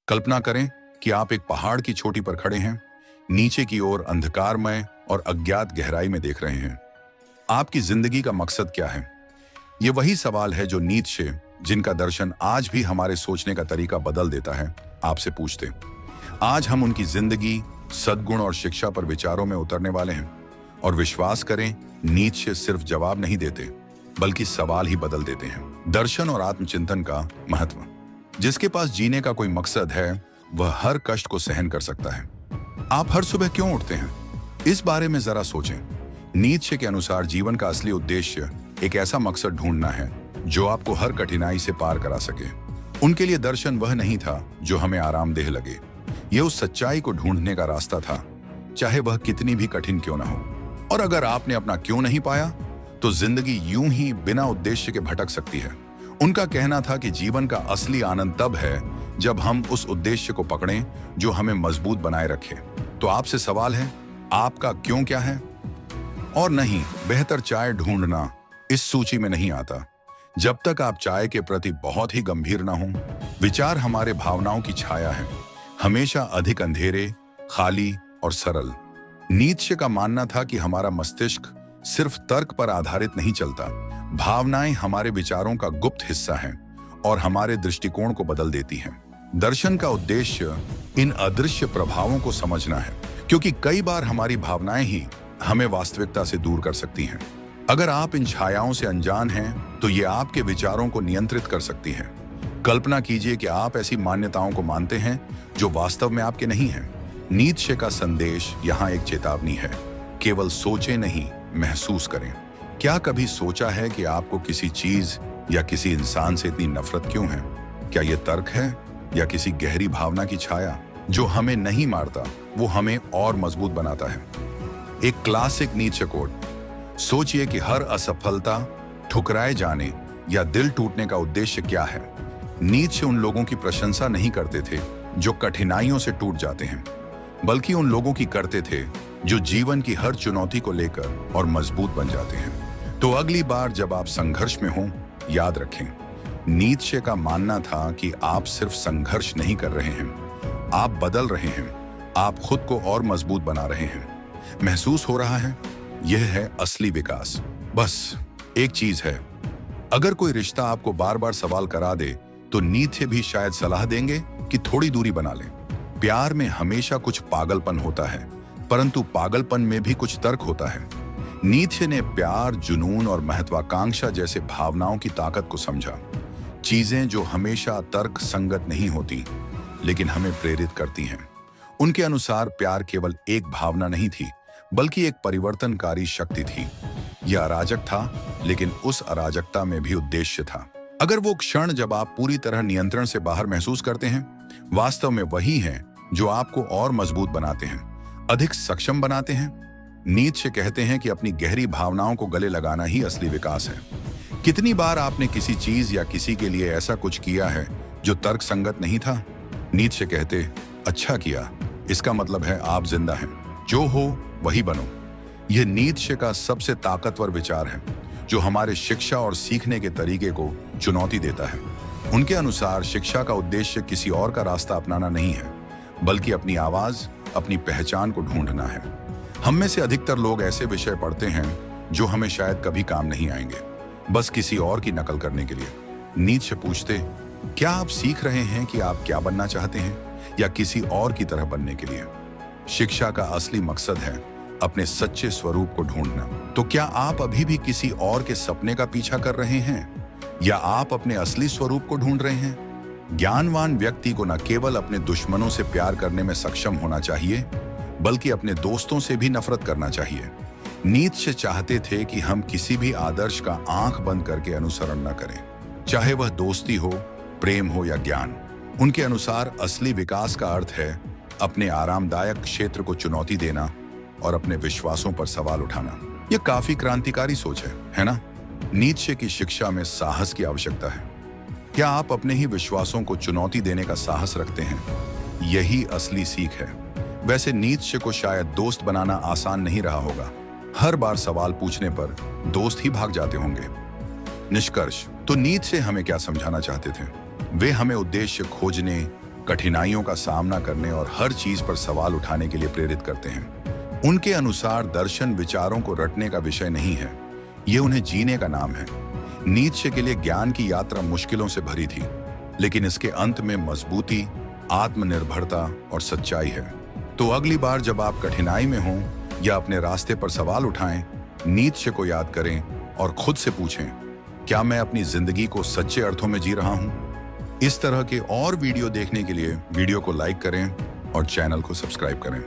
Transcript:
कल्पना करें कि आप एक पहाड़ की चोटी पर खड़े हैं, नीचे की ओर अंधकारमय और अज्ञात गहराई में देख रहे हैं। आपकी जिंदगी का मकसद क्या है? ये वही सवाल है जो नीत्शे, जिनका दर्शन आज भी हमारे सोचने का तरीका बदल देता है, आपसे पूछते। आज हम उनकी जिंदगी, सद्गुण और शिक्षा पर विचारों में उतरने वाले हैं। और विश्वास करें, नीत्शे सिर्फ जवाब नहीं देते, बल्कि सवाल ही बदल देते हैं। दर्शन और आत्मचिंतन का महत्व। जिसके पास जीने का कोई मकसद है, वह हर कष्ट को सहन कर सकता है। आप हर सुबह क्यों उठते हैं? इस बारे में जरा सोचें। नीत्शे के अनुसार जीवन का असली उद्देश्य एक ऐसा मकसद ढूंढना है जो आपको हर कठिनाई से पार करा सके। उनके लिए दर्शन वह नहीं था जो हमें आरामदेह लगे। यह उस सच्चाई को ढूंढने का रास्ता था, चाहे वह कितनी भी कठिन क्यों ना हो। और अगर आपने अपना क्यों नहीं पाया, तो जिंदगी यूं ही बिना उद्देश्य के भटक सकती है। उनका कहना था कि जीवन का असली आनंद तब है जब हम उस उद्देश्य को पकड़ें जो हमें मजबूत बनाए रखे। तो आपसे सवाल है, आपका क्यों क्या है? और नहीं, बेहतर चाय ढूंढना इस सूची में नहीं आता। जब तक आप चाय के प्रति बहुत ही गंभीर ना हो। विचार हमारे भावनाओं की छाया है, हमेशा अधिक अंधेरे, खाली और सरल। नीत्शे का मानना था कि हमारा मस्तिष्क सिर्फ तर्क पर आधारित नहीं चलता। भावनाएं हमारे विचारों का गुप्त हिस्सा हैं और हमारे दृष्टिकोण को बदल देती हैं। दर्शन का उद्देश्य इन अदृश्य प्रभावों को समझना है, क्योंकि कई बार हमारी भावनाएं ही हमें वास्तविकता से दूर कर सकती हैं। अगर आप इन छायाओं से अनजान हैं, तो ये आपके विचारों को नियंत्रित कर सकती हैं। कल्पना कीजिए कि आप ऐसी मान्यताओं को मानते हैं जो वास्तव में आपके नहीं हैं। नीत्शे का संदेश यहाँ एक चेतावनी है, केवल सोचें नहीं, महसूस करें। क्या कभी सोचा है कि आपको किसी चीज या किसी इंसान से इतनी नफरत क्यों है? क्या यह तर्क है या किसी गहरी भावना की छाया? जो हमें नहीं मारता, वो हमें और मजबूत बनाता है। एक क्लासिक नीत्शे कोट। सोचिए कि हर असफलता, ठुकराए जाने या दिल टूटने का उद्देश्य क्या है। नीत्शे उन लोगों की प्रशंसा नहीं करते थे जो कठिनाइयों से टूट जाते हैं, बल्कि उन लोगों की करते थे जो जीवन की हर चुनौती को लेकर और मजबूत बन जाते हैं। तो अगली बार जब आप संघर्ष में हों, याद रखें, नीत्शे का मानना था कि आप सिर्फ संघर्ष नहीं कर रहे हैं, आप बदल रहे हैं, आप खुद को और मजबूत बना रहे हैं। महसूस हो रहा है? यह है असली विकास। बस एक चीज है, अगर कोई रिश्ता आपको बार बार सवाल करा दे, तो नीत्शे भी शायद सलाह देंगे कि थोड़ी दूरी बना लें। प्यार में हमेशा कुछ पागलपन होता है, परंतु पागलपन में भी कुछ तर्क होता है। नीत्शे ने प्यार, जुनून और महत्वाकांक्षा जैसे भावनाओं की ताकत को समझा। चीजें जो हमेशा तर्क संगत नहीं होती, लेकिन हमें प्रेरित करती हैं। उनके अनुसार प्यार केवल एक भावना नहीं थी, बल्कि एक परिवर्तनकारी शक्ति थी। यह अराजक था, लेकिन उस अराजकता में भी उद्देश्य था। अगर वो क्षण जब आप पूरी तरह नियंत्रण से बाहर महसूस करते हैं, वास्तव में वही है जो आपको और मजबूत बनाते हैं, अधिक सक्षम बनाते हैं। नीत्शे कहते हैं कि अपनी गहरी भावनाओं को गले लगाना ही असली विकास है। कितनी बार आपने किसी चीज या किसी के लिए ऐसा कुछ किया है जो तर्क संगत नहीं था? नीत्शे कहते, अच्छा किया, इसका मतलब है आप जिंदा हैं। जो हो वही बनो। यह नीत्शे का सबसे ताकतवर विचार है, जो हमारे शिक्षा और सीखने के तरीके को चुनौती देता है। उनके अनुसार शिक्षा का उद्देश्य किसी और का रास्ता अपनाना नहीं है, बल्कि अपनी आवाज, अपनी पहचान को ढूंढना है। हम में से अधिकतर लोग ऐसे विषय पढ़ते हैं जो हमें शायद कभी काम नहीं आएंगे, बस किसी और की नकल करने के लिए। नीत्शे पूछते, क्या आप सीख रहे हैं कि आप क्या बनना चाहते हैं, या किसी और की तरह बनने के लिए? शिक्षा का असली मकसद है अपने सच्चे स्वरूप को ढूंढना। तो क्या आप अभी भी किसी और के सपने का पीछा कर रहे हैं, या आप अपने असली स्वरूप को ढूंढ रहे हैं? ज्ञानवान व्यक्ति को न केवल अपने दुश्मनों से प्यार करने में सक्षम होना चाहिए, बल्कि अपने दोस्तों से भी नफरत करना चाहिए। नीत्शे चाहते थे कि हम किसी भी आदर्श का आंख बंद करके अनुसरण न करें, चाहे वह दोस्ती हो, प्रेम हो या ज्ञान। उनके अनुसार असली विकास का अर्थ है अपने आरामदायक क्षेत्र को चुनौती देना और अपने विश्वासों पर सवाल उठाना। यह काफी क्रांतिकारी सोच है ना? नीत्शे की शिक्षा में साहस की आवश्यकता है। क्या आप अपने ही विश्वासों को चुनौती देने का साहस रखते हैं? यही असली सीख है। वैसे नीत्शे को शायद दोस्त बनाना आसान नहीं रहा होगा। हर बार सवाल पूछने पर दोस्त ही भाग जाते होंगे। निष्कर्ष, तो नीत्शे हमें क्या समझाना चाहते थे? वे हमें उद्देश्य खोजने, कठिनाइयों का सामना करने और हर चीज पर सवाल उठाने के लिए प्रेरित करते हैं। उनके अनुसार दर्शन विचारों को रटने का विषय नहीं है, ये उन्हें जीने का नाम है। नीत्शे के लिए ज्ञान की यात्रा मुश्किलों से भरी थी, लेकिन इसके अंत में मजबूती, आत्मनिर्भरता और सच्चाई है। तो अगली बार जब आप कठिनाई में हों या अपने रास्ते पर सवाल उठाएं, नीत्शे को याद करें और खुद से पूछें, क्या मैं अपनी जिंदगी को सच्चे अर्थों में जी रहा हूं? इस तरह के और वीडियो देखने के लिए वीडियो को लाइक करें और चैनल को सब्सक्राइब करें।